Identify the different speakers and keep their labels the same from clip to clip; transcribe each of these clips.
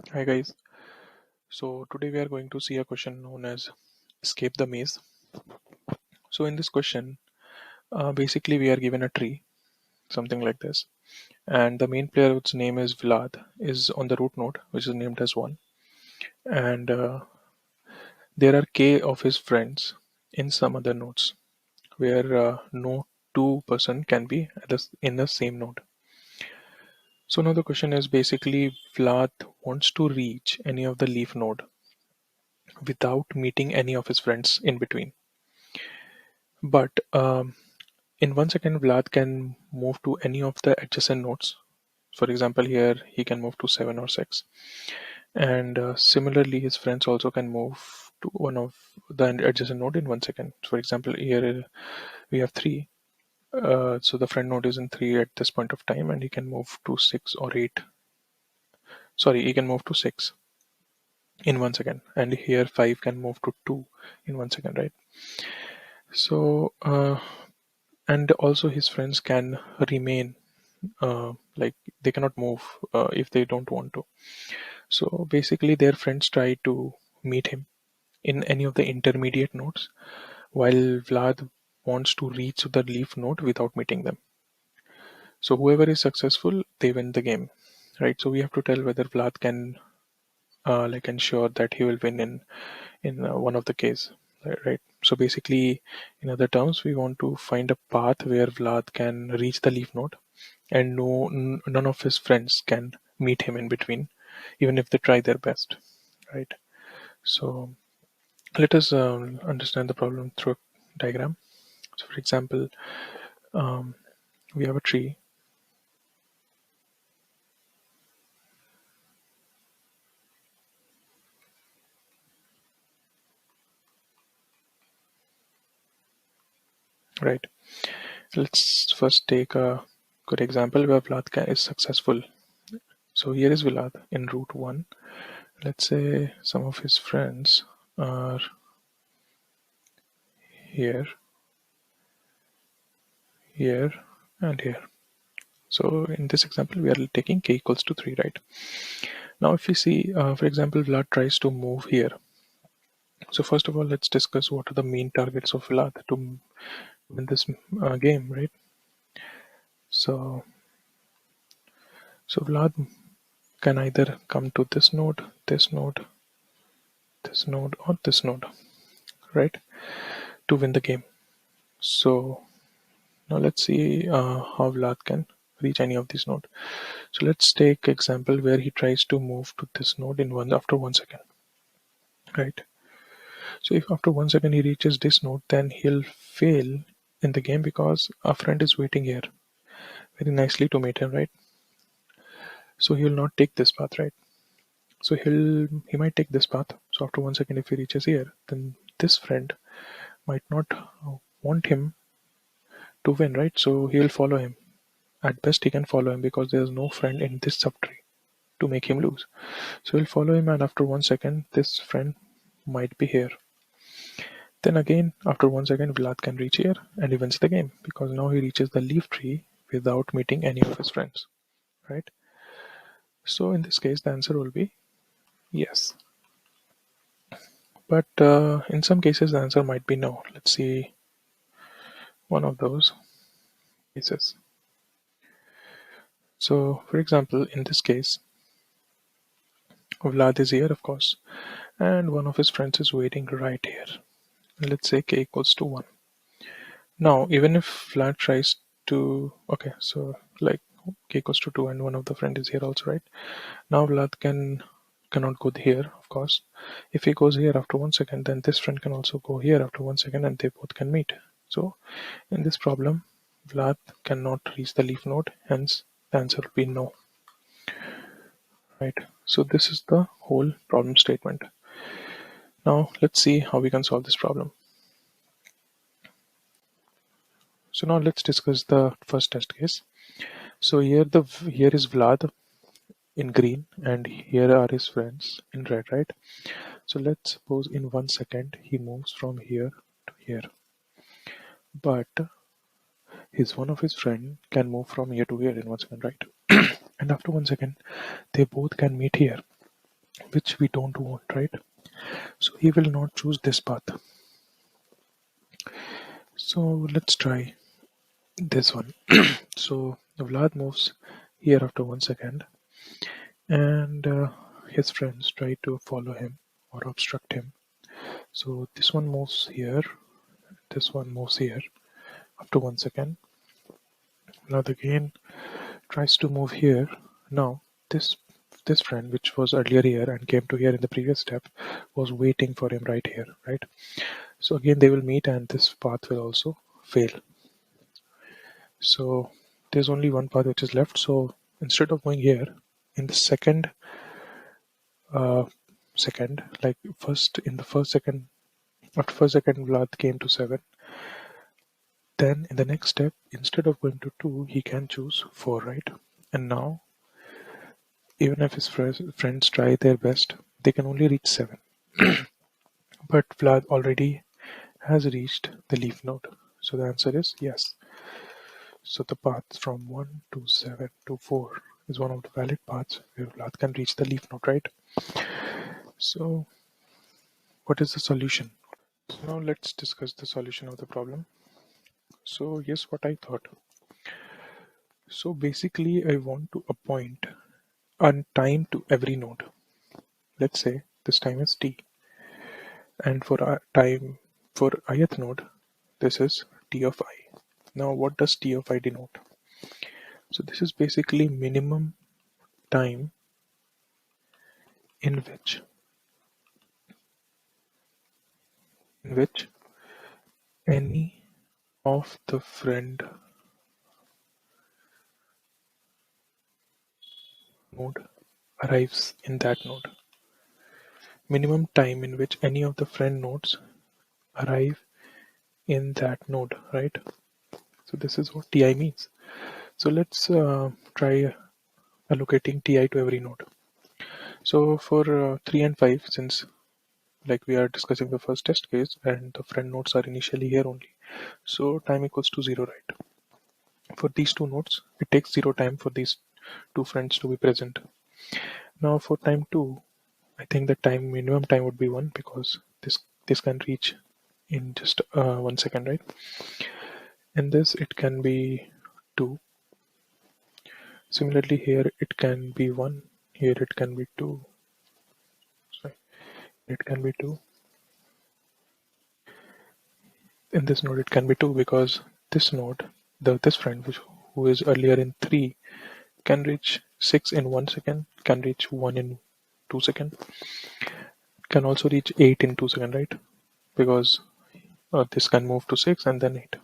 Speaker 1: Hi guys. So today we are going to see a question known as escape the maze. So in this question, basically we are given a tree, something like this, and the main player whose name is Vlad is on the root node, which is named as 1, and there are k of his friends in some other nodes where no two-person can be in the same node. So now the question is basically Vlad wants to reach any of the leaf node without meeting any of his friends in between. But in 1 second, Vlad can move to any of the adjacent nodes. For example, here he can move to 7 or 6. And similarly, his friends also can move to one of the adjacent node in 1 second. For example, here we have 3. So the friend node is in 3 at this point of time, and he can move to 6 or 8. Sorry, he can move to 6 in 1 second. And here 5 can move to 2 in 1 second, right? So, and also his friends can remain like they cannot move if they don't want to. So basically, their friends try to meet him in any of the intermediate nodes, while Vlad wants to reach the leaf node without meeting them. So whoever is successful, they win the game, right? So we have to tell whether Vlad can like ensure that he will win in one of the case, right? So basically, in other terms, we want to find a path where Vlad can reach the leaf node and none of his friends can meet him in between, even if they try their best, right? So let us understand the problem through a diagram. So for example, um, we have a tree, right? Let's first take a good example where Vlad is successful. So here is Vlad in route 1. Let's say some of his friends are here, here, and here. So in this example, we are taking k equals to 3, right? Now, if we see, for example, Vlad tries to move here. So first of all, let's discuss what are the main targets of Vlad to win this game, right? So, so Vlad can either come to this node, this node, this node, or this node, right, to win the game. So now let's see how Vlad can reach any of these nodes. So let's take example where he tries to move to this node in after 1 second, right? So if after 1 second he reaches this node, then he'll fail in the game because a friend is waiting here very nicely to meet him, right? So he will not take this path, right? So he might take this path. So after 1 second, if he reaches here, then this friend might not want him to win, right? So he'll follow him. At best, he can follow him because there's no friend in this subtree to make him lose. So he'll follow him, and after 1 second, this friend might be here. Then again, after 1 second, Vlad can reach here and he wins the game because now he reaches the leaf tree without meeting any of his friends, right? So in this case, the answer will be yes. But in some cases, the answer might be no. Let's see one of those cases. So, for example, in this case, Vlad is here, of course, and one of his friends is waiting right here. Let's say k equals to 1. Now, even if Vlad tries to, okay, so like k equals to 2 and one of the friend is here also, right? Now Vlad cannot go here, of course. If he goes here after 1 second, then this friend can also go here after 1 second and they both can meet. So in this problem, Vlad cannot reach the leaf node, hence the answer will be no. Right. So this is the whole problem statement. Now let's see how we can solve this problem. So now let's discuss the first test case. So here is Vlad in green and here are his friends in red, right? So let's suppose in 1 second he moves from here to here, but his one of his friend can move from here to here in 1 second, right? And after 1 second, they both can meet here. which we don't want, right? So he will not choose this path. So let's try this one. So Vlad moves here after 1 second, and his friends try to follow him or obstruct him. So this one moves here, this one moves here after 1 second. Vlad again tries to move here. Now this friend, which was earlier here and came to here in the previous step, was waiting for him right here, right? So again they will meet, and this path will also fail. So there's only one path which is left. So instead of going here in the uh, second, like first in the first second, after first second Vlad came to 7. Then in the next step, instead of going to 2, he can choose 4, right? And now, even if his friends try their best, they can only reach 7. But Vlad already has reached the leaf node. So the answer is yes. So the path from 1 to 7 to 4 is one of the valid paths where Vlad can reach the leaf node, right? So what is the solution? So now let's discuss the solution of the problem. So here's what I thought. So basically I want to appoint a time to every node. Let's say this time is t, and for our time for ith node, this is t of I. Now what does t of I denote? So this is basically minimum time in which any of the friend node arrives in that node. Minimum time in which any of the friend nodes arrive in that node, right? So this is what ti means. So let's try allocating ti to every node. So for 3 and 5, since like we are discussing the first test case and the friend nodes are initially here only, so time equals to 0, right? For these two nodes, it takes 0 time for these two friends to be present. Now for time 2, I think the time minimum time would be 1, because this can reach in just 1 second, right? In this it can be 2. Similarly here it can be 1, here it can be 2, sorry, it can be 2. In this node it can be 2, because this node, this friend who is earlier in 3, can reach 6 in 1 second, can reach 1 in 2 seconds, can also reach 8 in 2 seconds, right? Because this can move to 6 and then 8.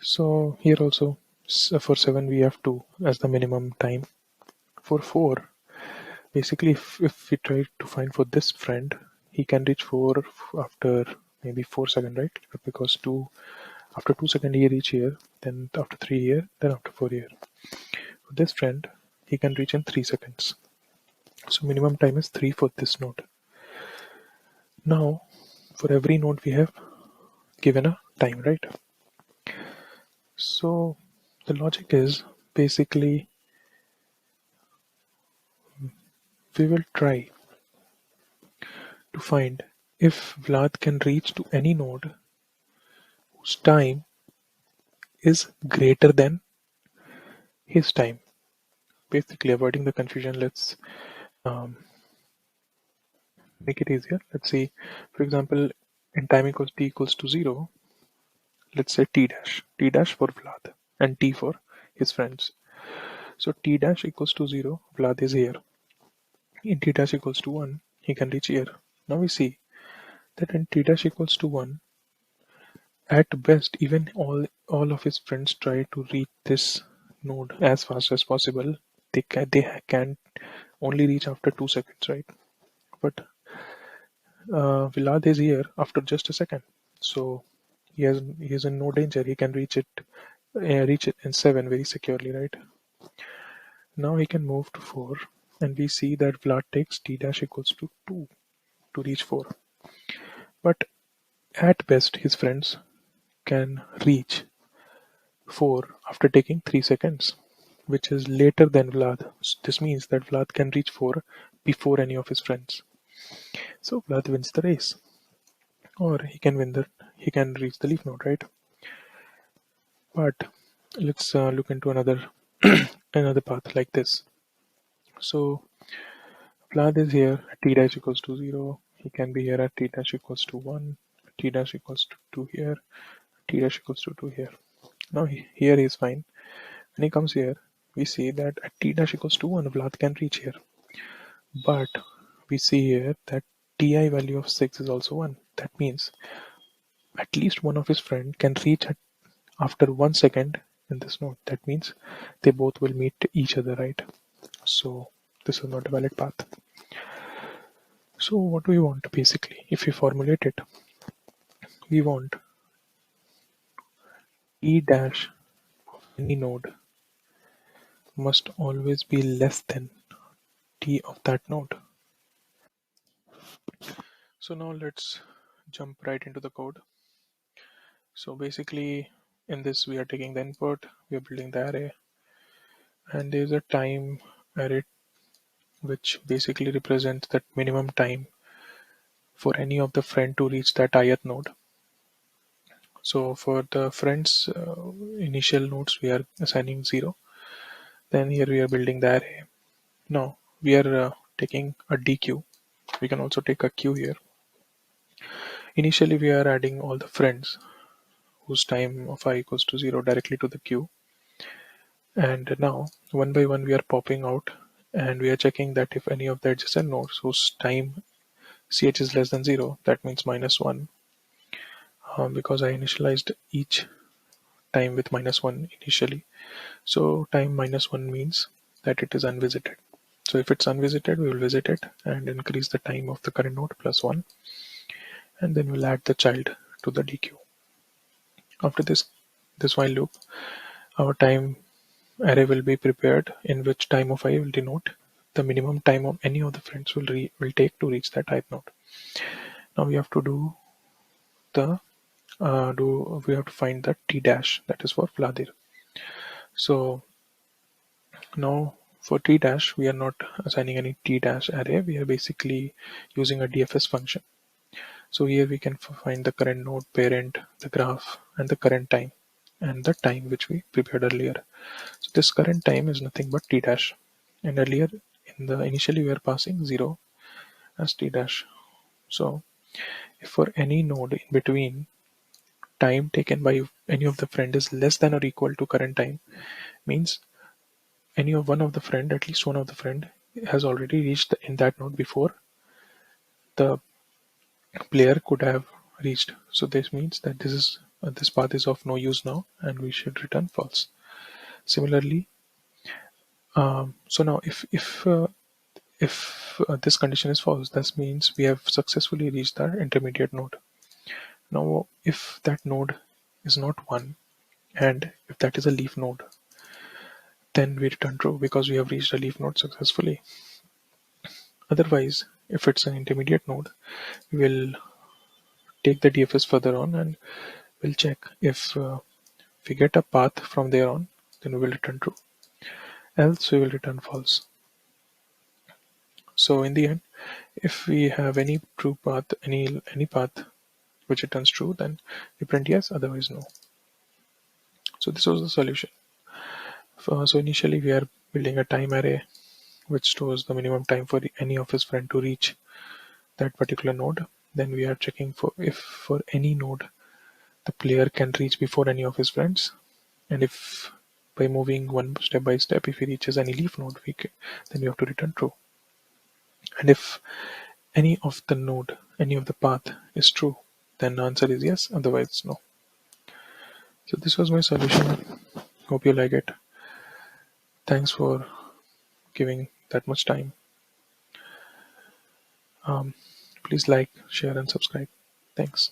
Speaker 1: So here also for 7 we have 2 as the minimum time. For 4, basically if we try to find for this friend, he can reach 4 after maybe 4 seconds, right? Because 2 after 2 seconds he reach here, then after 3 here, then after 4 here. For this friend, he can reach in 3 seconds. So minimum time is 3 for this node. Now for every node we have given a time, right? So the logic is basically we will try to find if Vlad can reach to any node whose time is greater than his time. Basically avoiding the confusion, let's um, make it easier. Let's see, for example, in time equals t equals to 0, let's say t dash for Vlad and t for his friends. So t dash equals to 0, Vlad is here. In t dash equals to 1, he can reach here. Now we see that in t dash equals to 1, at best, even all of his friends try to reach this node as fast as possible. They can only reach after 2 seconds, right? But Vlad is here after just a second, so he is in no danger. He can reach it in 7 very securely, right? Now he can move to 4, and we see that Vlad takes t dash equals to 2 to reach 4. But at best, his friends can reach 4 after taking 3 seconds, which is later than Vlad. This means that Vlad can reach 4 before any of his friends. So Vlad wins the race, or he can reach the leaf node, right? But let's look into another another path like this. So Vlad is here at t dash equals to 0. He can be here at t dash equals to 1, t dash equals to 2 here, t dash equals to 2 here. Now here he is fine. When he comes here, we see that at t dash equals to 1, Vlad can reach here. But we see here that ti value of 6 is also 1. That means at least one of his friend can reach at after 1 second in this node. That means they both will meet each other, right? So this is not a valid path. So what do we want basically? If we formulate it, we want e dash of any node must always be less than t of that node. So now let's jump right into the code. So basically in this we are taking the input, we are building the array, and there is a time array which basically represents that minimum time for any of the friend to reach that ith node. So for the friends initial nodes we are assigning 0. Then here we are building the array. Now we are taking a DQ. We can also take a queue here. Initially we are adding all the friends whose time of I equals to 0 directly to the queue. And now one by one we are popping out and we are checking that if any of the adjacent nodes whose time ch is less than 0, that means -1, because I initialized each time with -1 initially. So time -1 means that it is unvisited. So if it's unvisited, we will visit it and increase the time of the current node +1, and then we'll add the child to the DQ. After this while loop, our time array will be prepared, in which time of I will denote the minimum time of any of the friends will take to reach that ith node. Now we have to do the we have to find the t dash, that is for Vladir. So now for t dash we are not assigning any t dash array, we are basically using a DFS function. So here we can find the current node, parent, the graph, and the current time, and the time which we prepared earlier. So this current time is nothing but t dash, and earlier in the initially we are passing 0 as t dash. So if for any node in between, time taken by any of the friend is less than or equal to current time, means any of one of the friend, at least one of the friend, has already reached in that node before the player could have reached. So this means that this path is of no use now, and we should return false. Similarly, so now if this condition is false, that means we have successfully reached our intermediate node. Now, if that node is not one, and if that is a leaf node, then we return true because we have reached a leaf node successfully. Otherwise, if it's an intermediate node, we will take the DFS further on and we'll check if we get a path from there on, then we will return true. Else we will return false. So in the end, if we have any true path, any path which returns true, then we print yes, otherwise no. So this was the solution. So initially we are building a time array which stores the minimum time for any of his friend to reach that particular node. Then we are checking for if for any node the player can reach before any of his friends, and if by moving one step by step, if he reaches any leaf node, then we have to return true. And if any of the path is true, then the answer is yes, otherwise no. So this was my solution. Hope you like it. Thanks for giving that much time. Please like, share, and subscribe. Thanks.